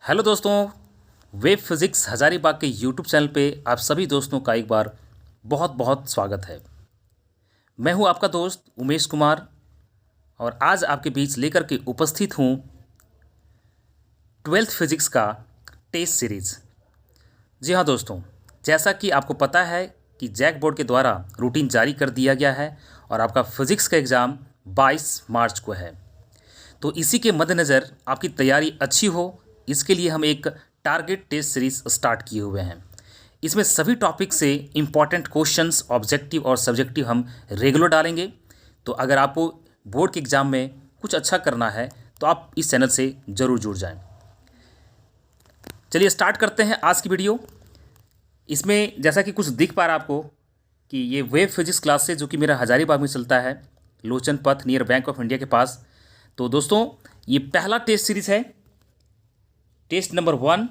Hello दोस्तों, web physics Hazaribagh के YouTube channel पे आप सभी दोस्तों का एक बार बहुत बहुत स्वागत है। मैं हूं आपका दोस्त उमेश कुमार और आज आपके बीच लेकर के उपस्थित हूं ट्वेल्थ फिज़िक्स का टेस्ट सीरीज़। जी हाँ दोस्तों, जैसा कि आपको पता है कि जैक बोर्ड के द्वारा रूटीन जारी कर दिया गया है और आपका फिज़िक्स का एग्ज़ाम 22 मार्च को है। तो इसी के मद्देनज़र आपकी तैयारी अच्छी हो, इसके लिए हम एक टारगेट टेस्ट सीरीज स्टार्ट किए हुए हैं। इसमें सभी टॉपिक से इम्पॉर्टेंट क्वेश्चंस ऑब्जेक्टिव और सब्जेक्टिव हम रेगुलर डालेंगे। तो अगर आपको बोर्ड के एग्ज़ाम में कुछ अच्छा करना है तो आप इस चैनल से ज़रूर जुड़ जाएं। चलिए स्टार्ट करते हैं आज की वीडियो। इसमें जैसा कि कुछ दिख पा रहा है आपको कि ये वेब फिजिक्स क्लास से जो कि मेरा हज़ारीबाग में चलता है, लोचन पथ नियर बैंक ऑफ इंडिया के पास। तो दोस्तों ये पहला टेस्ट सीरीज़ है, टेस्ट नंबर 1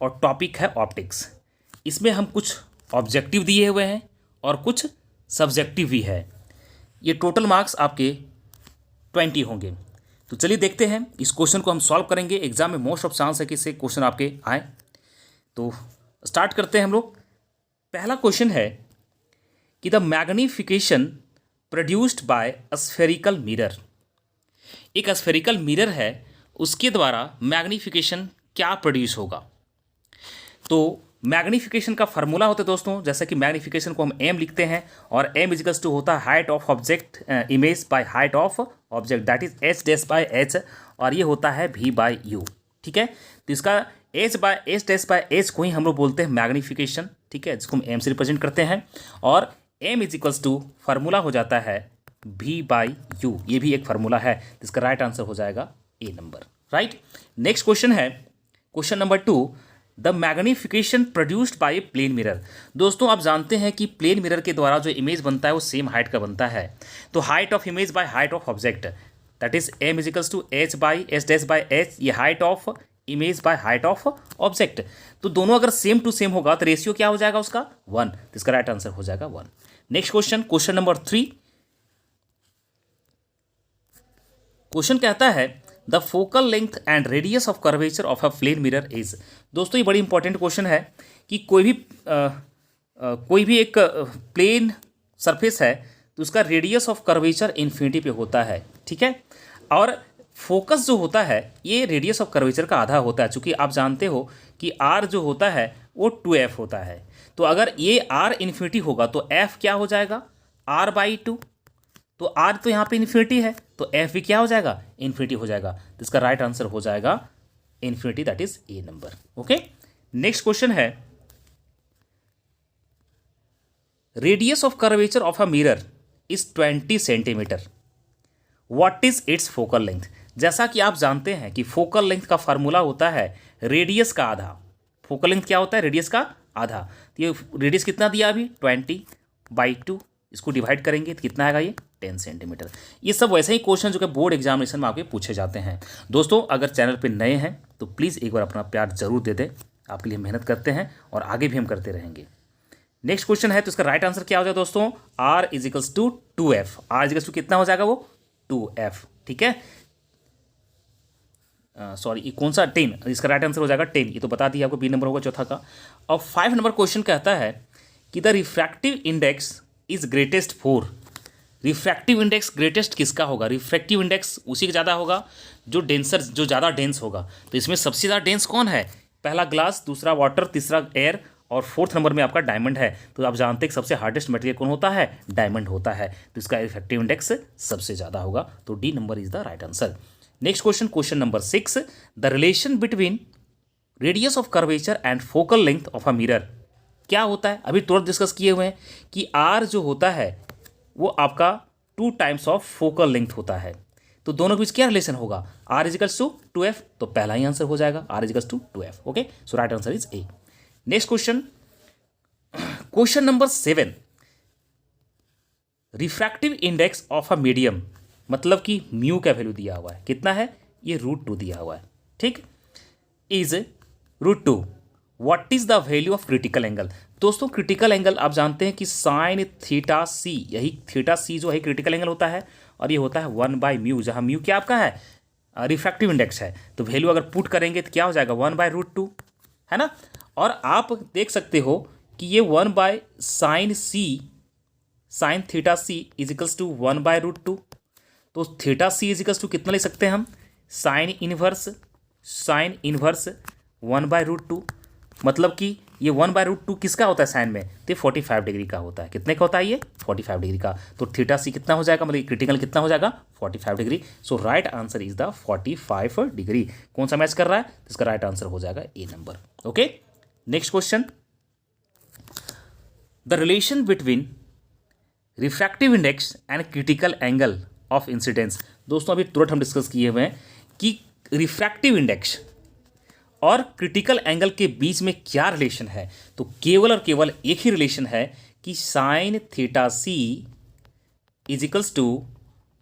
और टॉपिक है ऑप्टिक्स। इसमें हम कुछ ऑब्जेक्टिव दिए हुए हैं और कुछ सब्जेक्टिव भी है। ये टोटल मार्क्स आपके 20 होंगे। तो चलिए देखते हैं, इस क्वेश्चन को हम सॉल्व करेंगे। एग्जाम में मोस्ट ऑफ चांस है कि इससे क्वेश्चन आपके आए। तो स्टार्ट करते हैं हम लोग। पहला क्वेश्चन है कि the magnification produced bye a spherical mirror. एक स्फेरिकल मिरर है, उसके द्वारा मैग्नीफिकेशन क्या प्रोड्यूस होगा। तो मैग्नीफिकेशन का फार्मूला होता है दोस्तों, जैसा कि मैग्नीफिकेशन को हम एम लिखते हैं और एम इजिकल्स टू होता है height of object image by height of object, that is H dash by H, और ये होता है वी बाय यू। ठीक है, तो इसका एच डैश बाय एच को ही हम लोग बोलते हैं मैग्नीफिकेशन। ठीक है, जिसको हम एम से रिप्रेजेंट करते हैं, और एम इजिकल्स टू फार्मूला हो जाता है वी बाय यू। ये भी एक फार्मूला है, जिसका राइट आंसर हो जाएगा A number. Right, next question है question number 2, the magnification produced by a plane mirror. दोस्तों आप जानते हैं कि प्लेन मिरर के द्वारा जो इमेज बनता है वो सेम हाइट का बनता है। तो height of image by height of object, that is m equals to h by h dash by h, ये height of image by height of object. तो दोनों अगर सेम टू सेम होगा तो रेशियो क्या हो जाएगा उसका 1, तो इसका राइट आंसर हो जाएगा 1। Next question, question number 3। Question कहता है the focal length and radius of curvature of a plane mirror is. दोस्तों ये बड़ी इंपॉर्टेंट क्वेश्चन है कि कोई भी एक प्लेन सरफेस है तो उसका रेडियस ऑफ कर्वेचर इन्फिनिटी पे होता है। ठीक है, और फोकस जो होता है ये रेडियस ऑफ कर्वेचर का आधा होता है, चूँकि आप जानते हो कि आर जो होता है वो 2f होता है। तो अगर ये आर इन्फिनिटी होगा तो एफ क्या हो जाएगा, r/2। तो आर तो यहाँ पे इन्फिनिटी है, तो एफ भी क्या हो जाएगा, इन्फिनिटी हो जाएगा। तो इसका राइट आंसर हो जाएगा infinity, that is A number. Okay, next question है radius of curvature of a mirror is 20 centimetre, what is its focal length. जैसा कि आप जानते हैं कि फोकल लेंथ का फार्मूला होता है रेडियस का आधा। फोकल लेंथ क्या होता है, रेडियस का आधा। तो ये रेडियस कितना दिया अभी 20/2, इसको डिवाइड करेंगे तो कितना आएगा, ये 10 सेंटीमीटर। ये सब वैसे ही क्वेश्चन जो कि बोर्ड एग्जामिनेशन में आपके पूछे जाते हैं। दोस्तों अगर चैनल पे नए हैं तो प्लीज़ एक बार अपना प्यार जरूर दे दें, आपके लिए मेहनत करते हैं और आगे भी हम करते रहेंगे। नेक्स्ट क्वेश्चन है, तो इसका राइट आंसर क्या हो जाएगा दोस्तों, r is equals to 2f। r is equals to कितना हो जाएगा, वो 2f। ठीक है, सॉरी ये कौन सा 10, इसका राइट आंसर हो जाएगा 10। ये तो बता दिया आपको, बी नंबर होगा चौथा का। और 5 नंबर क्वेश्चन कहता है कि the refractive index is greatest for. Refractive index greatest किसका होगा, रिफ्रैक्टिव इंडेक्स उसी का ज़्यादा होगा जो डेंसर, जो ज़्यादा डेंस होगा। तो इसमें सबसे ज़्यादा डेंस कौन है, पहला ग्लास, दूसरा वाटर, तीसरा एयर और 4th नंबर में आपका डायमंड है। तो आप जानते हैं कि सबसे हार्डेस्ट मटेरियल कौन होता है, डायमंड होता है। तो इसका रिफ्रैक्टिव इंडेक्स सबसे ज़्यादा होगा, तो D number is the right answer. Next question, question number 6, the relation between radius of curvature and focal length of a mirror क्या होता है। अभी तुरंत डिस्कस किए हुए हैं कि आर जो होता है वो आपका 2 टाइम्स ऑफ फोकल लेंथ होता है। तो दोनों के बीच क्या रिलेशन होगा, r इजिकल्स टू 2f, तो पहला ही आंसर हो जाएगा r is equals to 2f। Okay, so right answer is A. Next question, question number 7, refractive index of a medium, मतलब कि म्यू का वैल्यू दिया हुआ है, कितना है, ये √2 दिया हुआ है। ठीक, is √2, what is the value of critical angle. दोस्तों क्रिटिकल एंगल आप जानते हैं कि साइन थीटा सी, यही थीटा सी जो है क्रिटिकल एंगल होता है, और ये होता है 1/μ, जहाँ म्यू क्या आपका है, रिफ्रैक्टिव इंडेक्स है, तो वैल्यू अगर पुट करेंगे तो क्या हो जाएगा 1/√2, है ना। और आप देख सकते हो कि ये 1/sin theta C equals to 1/√2, तो थीटा सी इजिकल्स टू कितना ले सकते हैं हम, साइन इनवर्स 1/√2, मतलब कि ये 1/√2 किसका होता है साइन में, तो 45 डिग्री का होता है। कितने का होता है ये, 45 डिग्री का। तो थीटा सी कितना हो जाएगा, मतलब क्रिटिकल कितना हो जाएगा, 45 degree. So right answer is the 45 degree. कौन सा मैच कर रहा है, इसका राइट आंसर हो जाएगा A number. Okay, next question, the relation between refractive index and critical angle of incidence. दोस्तों अभी तुरंत हम डिस्कस किए हुए हैं कि रिफ्रैक्टिव इंडेक्स और क्रिटिकल एंगल के बीच में क्या रिलेशन है, तो केवल और केवल एक ही रिलेशन है कि sine theta C equals to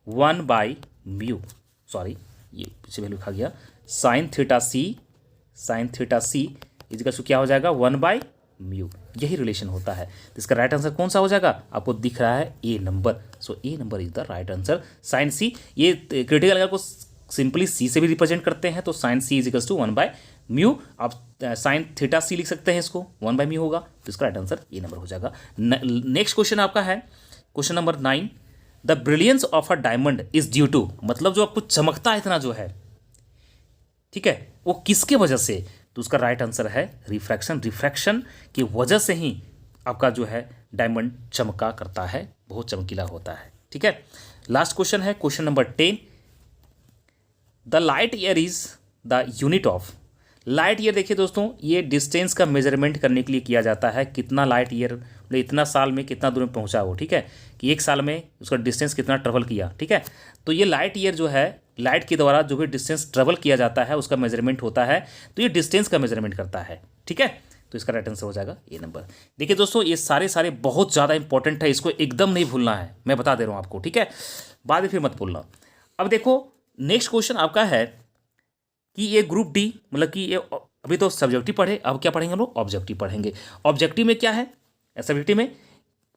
1/μ, sorry ये पीछे वैल्यू लिखा गया, sine theta C equals to क्या हो जाएगा 1/μ, यही रिलेशन होता है। तो इसका राइट आंसर कौन सा हो जाएगा, आपको दिख रहा है A number. So A number is the right answer. Sine C, ये क्रिटिकल एंगल को सिंपली सी से भी रिप्रेजेंट करते हैं, तो साइन सी इजिकल्स टू 1/μ। आप साइन थीटा सी लिख सकते हैं, इसको 1/μ होगा, तो इसका राइट आंसर ए नंबर हो जाएगा। नेक्स्ट क्वेश्चन आपका है question number 9, the brilliance of a diamond is due to, मतलब जो आपको चमकता है इतना जो है, ठीक है, वो किसके वजह से, तो उसका राइट आंसर है रिफ्रैक्शन की वजह से ही आपका जो है डायमंड चमका करता है, बहुत चमकीला होता है। ठीक है, लास्ट क्वेश्चन है question number 10, the light year is the unit of. Light year देखिए दोस्तों, ये डिस्टेंस का मेजरमेंट करने के लिए किया जाता है, कितना लाइट ईयर, मतलब इतना साल में कितना दूर में पहुंचा वो, ठीक है, कि एक साल में उसका डिस्टेंस कितना ट्रेवल किया, ठीक है। तो ये लाइट ईयर जो है, लाइट के द्वारा जो भी डिस्टेंस ट्रेवल किया जाता है उसका मेजरमेंट होता है, तो ये डिस्टेंस का मेजरमेंट करता है, ठीक है। तो इसका राइट आंसर हो जाएगा ए नंबर। देखिए दोस्तों, ये सारे बहुत ज़्यादा इंपॉर्टेंट है, इसको एकदम नहीं भूलना है, मैं बता दे रहा हूँ आपको, ठीक है, बाद में फिर मत भूलना। अब देखो नेक्स्ट क्वेश्चन आपका है कि ये ग्रुप डी, मतलब कि ये अभी तो सब्जेक्टिव पढ़े, अब क्या पढ़ेंगे हम लोग, ऑब्जेक्टिव पढ़ेंगे। ऑब्जेक्टिव में क्या है, सब्जेक्टिव में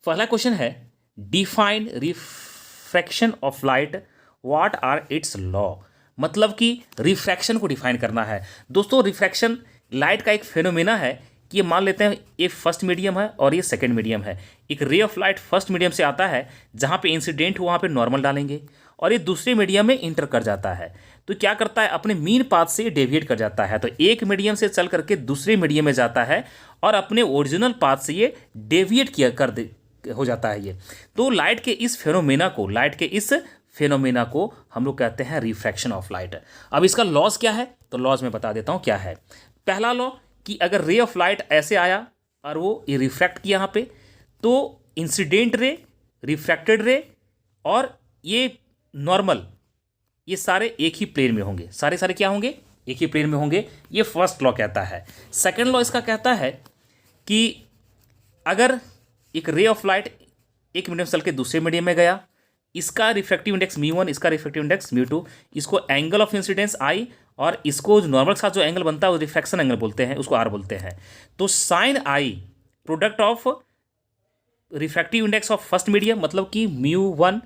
पहला क्वेश्चन है, define refraction of light, what are its law, मतलब कि रिफ्रैक्शन को डिफाइन करना है। दोस्तों रिफ्रैक्शन लाइट का एक फेनोमेना है कि ये मान लेते हैं ये फर्स्ट मीडियम है और ये सेकंड मीडियम है। एक रे ऑफ लाइट फर्स्ट मीडियम से आता है, जहाँ पे इंसिडेंट हो वहाँ पे नॉर्मल डालेंगे, और ये दूसरे मीडियम में इंटर कर जाता है, तो क्या करता है, अपने मीन पाथ से डेविएट कर जाता है। तो एक मीडियम से चल करके दूसरे मीडियम में जाता है और अपने ओरिजिनल पाथ से ये डेविएट किया हो जाता है ये। तो लाइट के इस फेनोमेना को हम लोग कहते हैं रिफ्रैक्शन ऑफ लाइट। अब इसका लॉज क्या है, तो लॉज में बता देता हूँ क्या है। पहला लॉ कि अगर रे ऑफ लाइट ऐसे आया और वो ये रिफ्रैक्ट किया यहाँ पे, तो इंसिडेंट रे, रिफ्रैक्टेड रे और ये नॉर्मल, ये सारे एक ही प्लेन में होंगे, सारे क्या होंगे, एक ही प्लेन में होंगे। ये फर्स्ट लॉ कहता है। सेकंड लॉ इसका कहता है कि अगर एक रे ऑफ लाइट एक मीडियम से चल के दूसरे मीडियम में गया, इसका रिफ्रैक्टिव इंडेक्स μ1, इसका रिफ्रैक्टिव इंडेक्स μ2, इसको एंगल ऑफ इंसिडेंस I और इसको नॉर्मल के साथ जो एंगल बनता है वो रिफ्रैक्शन एंगल बोलते हैं, उसको R बोलते हैं। तो sine I product of refractive index of first medium, मतलब कि μ1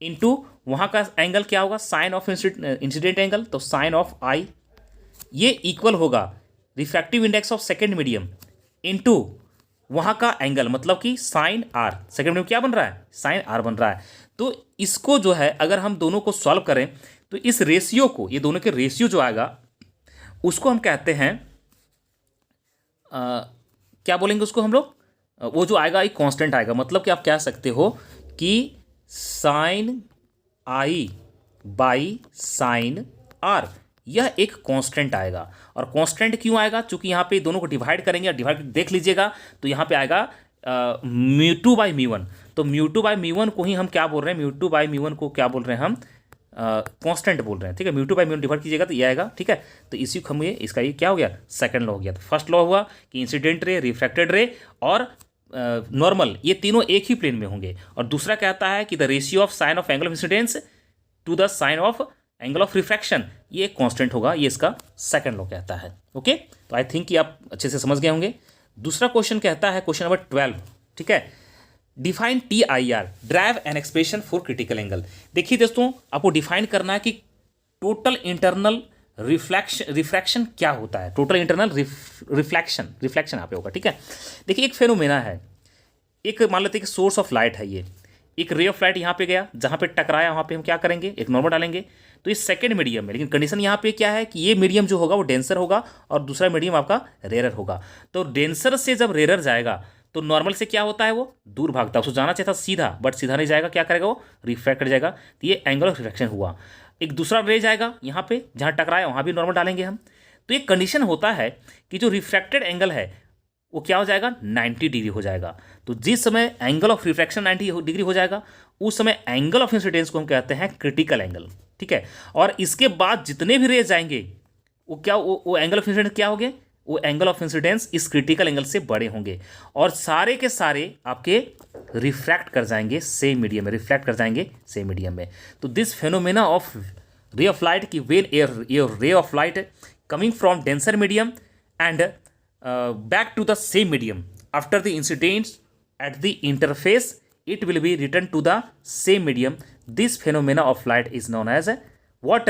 इंटू वहाँ का एंगल क्या होगा, साइन ऑफ इंसिडेंट एंगल, तो साइन ऑफ I, ये इक्वल होगा refractive index of second medium into वहाँ का एंगल, मतलब कि साइन R। सेकेंड मीडियम क्या बन रहा है, साइन R बन रहा है। तो इसको जो है अगर हम दोनों को सॉल्व करें तो इस रेशियो को, ये दोनों के रेशियो जो आएगा उसको हम कहते हैं क्या बोलेंगे उसको हम लोग, वो जो आएगा एक कांस्टेंट आएगा, मतलब कि आप कह सकते हो कि sine I by sine R, यह एक कांस्टेंट आएगा। और कांस्टेंट क्यों आएगा, चूंकि यहाँ पे दोनों को डिवाइड करेंगे, डिवाइड देख लीजिएगा तो यहाँ पे आएगा μ2/μ1। तो μ2/μ1 को ही हम क्या बोल रहे हैं, μ2/μ1 को क्या बोल रहे हैं हम, कांस्टेंट बोल रहे हैं, ठीक है। μ2/μ1 डिवाइड कीजिएगा तो ये आएगा, ठीक है। तो इसी को हम ये इसका ये क्या हो गया, सेकंड लॉ हो गया। तो फर्स्ट लॉ हुआ कि इंसिडेंट रे, रिफ्रैक्टेड रे और नॉर्मल, ये तीनों एक ही प्लेन में होंगे। और दूसरा कहता है कि the ratio of sine of angle of incidence to the sine of angle of refraction, ये एक कांस्टेंट होगा, ये इसका सेकंड लॉ कहता है। ओके, तो आई थिंक कि आप अच्छे से समझ गए होंगे। दूसरा क्वेश्चन कहता है क्वेश्चन नंबर 12, ठीक है, define TIR, drive an expression for critical angle. देखिए दोस्तों, आपको डिफाइन करना है कि टोटल इंटरनल रिफ्रैक्शन क्या होता है, टोटल इंटरनल रिफ्लेक्शन यहाँ पे होगा। ठीक है, देखिए एक फेनोमेना है, एक मान लेते हैं कि सोर्स ऑफ लाइट है, ये एक रे ऑफ लाइट यहाँ पे गया, जहाँ पे टकराया वहाँ पे हम क्या करेंगे, एक नॉर्मल डालेंगे, तो ये सेकंड मीडियम है। लेकिन कंडीशन यहाँ पे क्या है कि ये मीडियम जो होगा वो डेंसर होगा और दूसरा मीडियम आपका रेयर होगा। तो डेंसर से जब रेयर जाएगा तो नॉर्मल से क्या होता है, वो दूर भागता है, उसको जाना चाहिए था सीधा, बट सीधा नहीं जाएगा, क्या करेगा वो रिफ्रैक्ट कर जाएगा। तो ये एंगल ऑफ रिफ्रैक्शन हुआ। एक दूसरा रे जाएगा यहाँ पे, जहाँ टकराया वहाँ भी नॉर्मल डालेंगे हम। तो ये कंडीशन होता है कि जो रिफ्रैक्टेड एंगल है वो क्या हो जाएगा, 90 डिग्री हो जाएगा। तो जिस समय एंगल ऑफ रिफ्रैक्शन 90 डिग्री हो जाएगा उस समय एंगल ऑफ इंसिडेंस को हम कहते हैं क्रिटिकल एंगल। ठीक है, और इसके बाद जितने भी रेज आएंगे वो क्या, वो एंगल ऑफ इंसिडेंस क्या होंगे, वो एंगल ऑफ इंसिडेंस इस क्रिटिकल एंगल से बड़े होंगे और सारे के सारे आपके रिफ्रैक्ट कर जाएंगे सेम मीडियम में, रिफ्लेक्ट कर जाएंगे सेम मीडियम में। तो this phenomena of ray of light की when air ray of light coming from denser medium and back to the same medium after the incidents at the interface it will be returned to the same medium. This phenomena of light is known as what,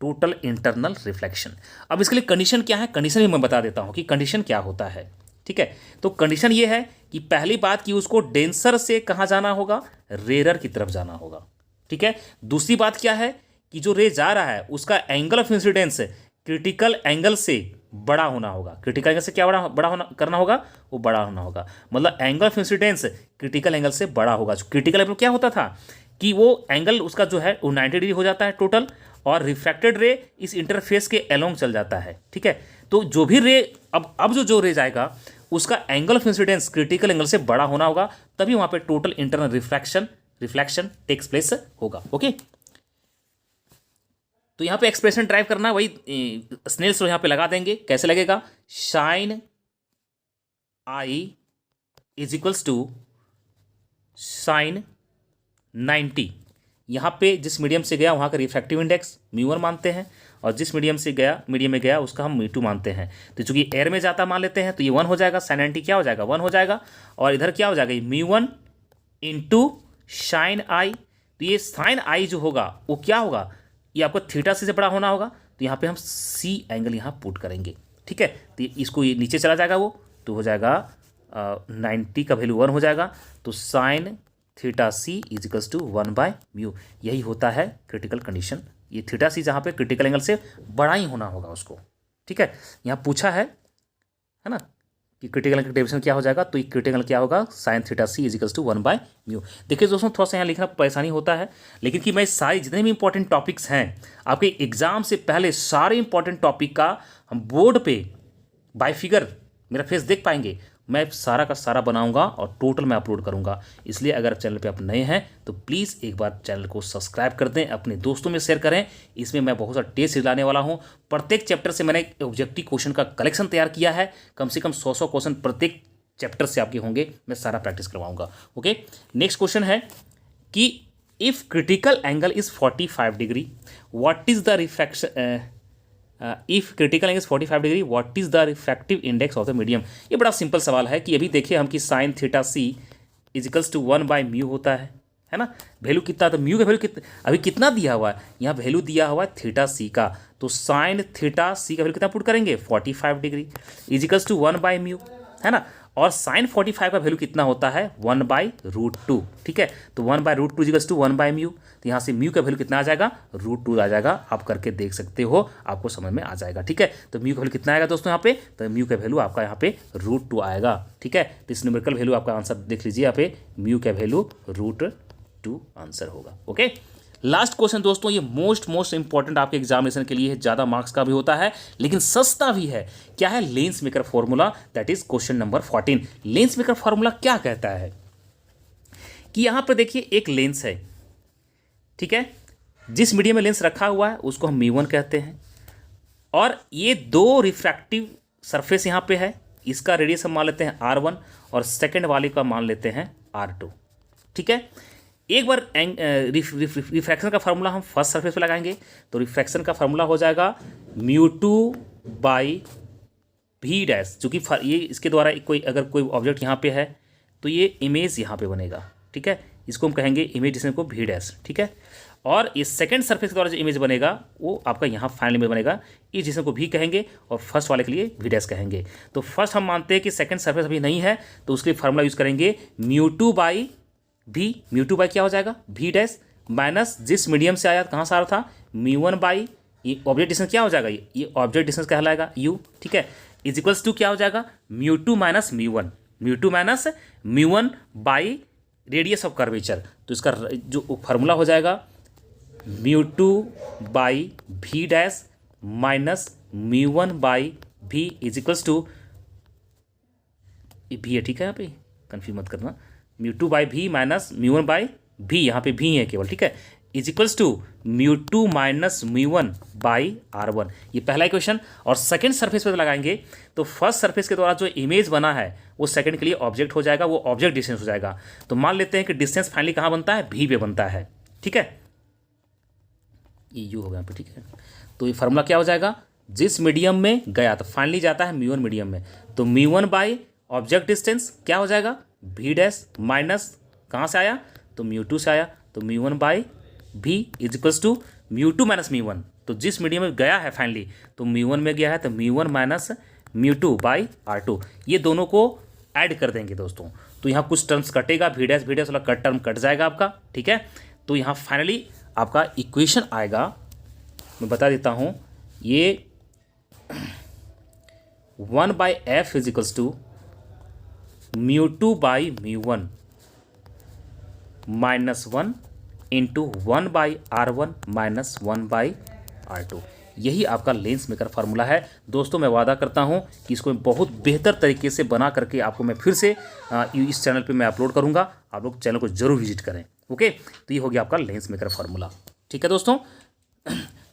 total internal reflection. अब इसके लिए condition क्या है, condition ही मैं बता देता हूँ कि कंडीशन क्या होता है। ठीक है, तो कंडीशन ये है कि पहली बात कि उसको डेंसर से कहाँ जाना होगा, रेयर की तरफ जाना होगा। ठीक है, दूसरी बात क्या है कि जो रे जा रहा है उसका angle of incidence critical angle से बड़ा होना होगा। क्रिटिकल एंगल से क्या बड़ा होना करना होगा, वो बड़ा होना होगा, मतलब angle of incidence critical angle से बड़ा होगा। क्रिटिकल एंगल क्या होता था कि वो एंगल उसका जो है वो 90 डिग्री हो जाता है टोटल, और रिफ्रैक्टेड रे इस इंटरफेस के अलोंग चल जाता है। ठीक है, तो जो भी रे अब जो रे जाएगा उसका angle of incidence critical angle से बड़ा होना होगा, तभी वहाँ पर total internal reflection takes place होगा। ओके, तो यहाँ पे एक्सप्रेशन ड्राइव करना वही स्नेल्स लो यहाँ पे लगा देंगे। कैसे लगेगा, sine I is equals to sine 90। यहाँ पे जिस मीडियम से गया वहाँ का रिफ्रैक्टिव इंडेक्स μ1 मानते हैं, और जिस मीडियम में गया उसका हम μ2 मानते हैं। तो चूंकि एयर में जाता मान लेते हैं तो ये 1 हो जाएगा, साइन 90 क्या हो जाएगा, 1 हो जाएगा, और इधर क्या हो जाएगा, μ1 इंटू साइन आई। तो ये साइन आई जो होगा वो क्या होगा, ये आपको थीटा सी से बड़ा होना होगा, तो यहाँ पे हम सी एंगल यहाँ पुट करेंगे। ठीक है, तो इसको ये नीचे चला जाएगा, वो तो हो जाएगा 90 का वैल्यू 1 हो जाएगा, तो sine theta C is equals to 1/μ। यही होता है क्रिटिकल कंडीशन, ये थीटा सी जहाँ पे क्रिटिकल एंगल से बड़ा ही होना होगा उसको। ठीक है, यहाँ पूछा है ना कि क्रिटिकल एंगल का डेफिनेशन क्या हो जाएगा, तो ये क्रिटिकल क्या होगा, sine theta C is equals to 1/μ। देखिए दोस्तों, थोड़ा सा यहाँ लिखना परेशानी होता है, लेकिन कि मैं सारे जितने भी इंपॉर्टेंट टॉपिक्स हैं आपके एग्जाम से पहले सारे इंपॉर्टेंट टॉपिक का हम बोर्ड पे बाय फिगर मेरा फेस देख पाएंगे, मैं सारा का सारा बनाऊंगा और टोटल मैं अपलोड करूंगा। इसलिए अगर चैनल पे आप नए हैं तो प्लीज़ एक बार चैनल को सब्सक्राइब कर दें, अपने दोस्तों में शेयर करें। इसमें मैं बहुत सारा टेस्ट लाने वाला हूं। प्रत्येक चैप्टर से मैंने ऑब्जेक्टिव क्वेश्चन का कलेक्शन तैयार किया है, कम से कम 100 क्वेश्चन प्रत्येक चैप्टर से आपके होंगे, मैं सारा प्रैक्टिस करवाऊँगा। ओके, नेक्स्ट क्वेश्चन है कि if critical angle is 45 degree what is the refraction, if critical angle 45 degree what is the refractive index of the medium. ये बड़ा सिंपल सवाल है कि अभी देखिए हम कि sine theta C is equals to 1/μ होता है ना। वैल्यू कितना, तो म्यू का वैल्यू अभी कितना दिया हुआ है, यहाँ वैल्यू दिया हुआ है थीटा सी का, तो साइन थीटा सी का वैल्यू कितना पुट करेंगे, 45 डिग्री इज इक्वल्स टू 1/μ, है ना। और साइन 45 का वैल्यू कितना होता है, 1/√2। ठीक है, तो 1/√2 इक्वल्स टू 1/μ, तो यहाँ से म्यू का वैल्यू कितना आ जाएगा, √2 आ जाएगा। आप करके देख सकते हो, आपको समझ में आ जाएगा। ठीक है, तो म्यू का वैल्यू कितना आएगा दोस्तों यहाँ पे, तो म्यू का वैल्यू आपका यहाँ पे √2 आएगा। ठीक है, तो इस न्यूमेरिकल वैल्यू आपका आंसर देख लीजिए, यहाँ पे म्यू का वैल्यू √2 आंसर होगा। ओके, लास्ट क्वेश्चन दोस्तों, ये मोस्ट इंपॉर्टेंट आपके एग्जामिनेशन के लिए है, ज़्यादा मार्क्स का भी होता है लेकिन सस्ता भी है। क्या है, lens maker formula, that is question number 14। Lens maker formula क्या कहता है कि यहाँ पर देखिए एक लेंस है, ठीक है, जिस मीडियम में लेंस रखा हुआ है उसको हम μ1 कहते हैं, और ये दो रिफ्रैक्टिव सरफेस यहाँ पे है, इसका रेडियस हम मान लेते हैं r1 और सेकेंड वाले का मान लेते हैं r2। ठीक है, एक बार रिफ्रैक्शन का फार्मूला हम फर्स्ट सरफेस पे लगाएंगे, तो रिफ्रैक्शन का फार्मूला हो जाएगा μ2/v', चूँकि ये इसके द्वारा अगर कोई ऑब्जेक्ट यहाँ पे है तो ये इमेज यहाँ पे बनेगा। ठीक है, इसको हम कहेंगे इमेज, जिसमें को v'। ठीक है, और ये सेकंड सरफेस के द्वारा जो इमेज बनेगा वो आपका यहाँ फाइनल इमेज बनेगा, इस डिस्टेंस को भी कहेंगे और फर्स्ट वाले के लिए वी डैश कहेंगे। तो फर्स्ट हम मानते हैं कि सेकंड सरफेस अभी नहीं है, तो उसके लिए फार्मूला यूज़ करेंगे μ2 बाई भी। μ2 बाई क्या हो जाएगा वी डैश माइनस जिस मीडियम से आया कहाँ से आ रहा था μ1 बाई ये ऑब्जेक्ट डिस्टेंस क्या हो जाएगा, ये ऑब्जेक्ट डिस्टेंस कहलाएगा u, ठीक है, इज इक्वल्स टू क्या हो जाएगा μ2 minus μ1, μ2 minus μ1 by radius of curvature. तो इसका जो फार्मूला हो जाएगा μ2 by V dash minus μ1 by V is equals to भी है, ठीक है, यहाँ पे कन्फ्यूज मत करना, μ2 by V minus μ1 by V, यहाँ पे भी है केवल, ठीक है, is equals to μ2 minus μ1 by r1। ये पहला इक्वेशन। और सेकंड सरफेस पे लगाएंगे तो फर्स्ट सरफेस के द्वारा जो इमेज बना है वो सेकंड के लिए ऑब्जेक्ट हो जाएगा, वो ऑब्जेक्ट डिस्टेंस हो जाएगा। तो मान लेते हैं कि डिस्टेंस फाइनली कहाँ बनता है भी पे बनता है, ठीक है, ये यू होगा यहाँ पे, ठीक है। तो ये फार्मूला क्या हो जाएगा, जिस मीडियम में गया तो फाइनली जाता है μ1 मीडियम में, तो μ1 बाई ऑब्जेक्ट डिस्टेंस क्या हो जाएगा वी डैश माइनस कहाँ से आया तो μ2 से आया, तो μ1 बाई भी इज इक्वल्स टू μ2 माइनस μ1। तो जिस मीडियम में गया है फाइनली तो μ1 में गया है, तो μ1 माइनस μ2 बाई r2, ये दोनों को ऐड कर देंगे दोस्तों। तो यहाँ कुछ टर्म्स कटेगा, वी डैश वाला कट टर्म कट जाएगा आपका, ठीक है। तो यहाँ फाइनली आपका इक्वेशन आएगा, मैं बता देता हूँ, ये 1 by F is equals to μ2 by μ1 minus 1 into 1 by r1 minus 1 by r2। यही आपका लेंस मेकर फार्मूला है दोस्तों। मैं वादा करता हूं कि इसको बहुत बेहतर तरीके से बना करके आपको मैं फिर से इस चैनल पे मैं अपलोड करूंगा, आप लोग चैनल को जरूर विजिट करें, ओके। तो ये हो गया आपका लेंस मेकर फार्मूला, ठीक है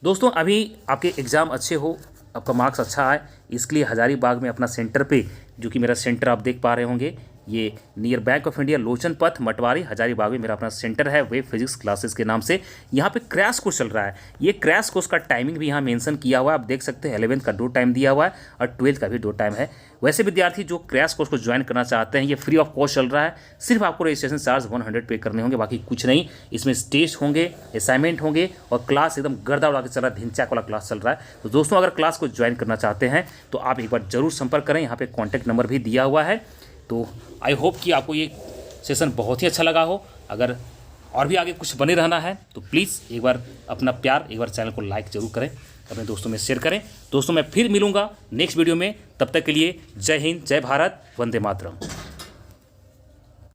दोस्तों। अभी आपके एग्ज़ाम अच्छे हो, आपका मार्क्स अच्छा आए, इसके लिए हजारीबाग में अपना सेंटर पे, जो कि मेरा सेंटर आप देख पा रहे होंगे, ये नियर बैंक ऑफ इंडिया लोचन पथ मटवारी हजारीबाग में मेरा अपना सेंटर है वेब फिजिक्स क्लासेस के नाम से। यहाँ पे क्रैश कोर्स चल रहा है। ये क्रैश कोर्स का टाइमिंग भी यहाँ मेंशन किया हुआ है, आप देख सकते हैं 11th का 2 टाइम दिया हुआ है और 12th का भी 2 टाइम है। वैसे विद्यार्थी जो क्रैश कोर्स को ज्वाइन करना चाहते हैं, ये फ्री ऑफ कॉस्ट चल रहा है, सिर्फ आपको रजिस्ट्रेशन चार्ज 100 पे करने होंगे, बाकी कुछ नहीं। इसमें टेस्ट होंगे, असाइनमेंट होंगे और क्लास एकदम गर्दा उड़ा के चल रहा है, धिनचाक वाला क्लास चल रहा है। तो दोस्तों अगर क्लास को ज्वाइन करना चाहते हैं तो आप एक बार जरूर संपर्क करें, यहाँ पे कॉन्टैक्ट नंबर भी दिया हुआ है। तो आई होप कि आपको ये सेशन बहुत ही अच्छा लगा हो। अगर और भी आगे कुछ बने रहना है तो प्लीज़ एक बार अपना प्यार, एक बार चैनल को लाइक जरूर करें, अपने दोस्तों में शेयर करें। दोस्तों मैं फिर मिलूंगा नेक्स्ट वीडियो में, तब तक के लिए जय हिंद, जय भारत, वंदे मातरम।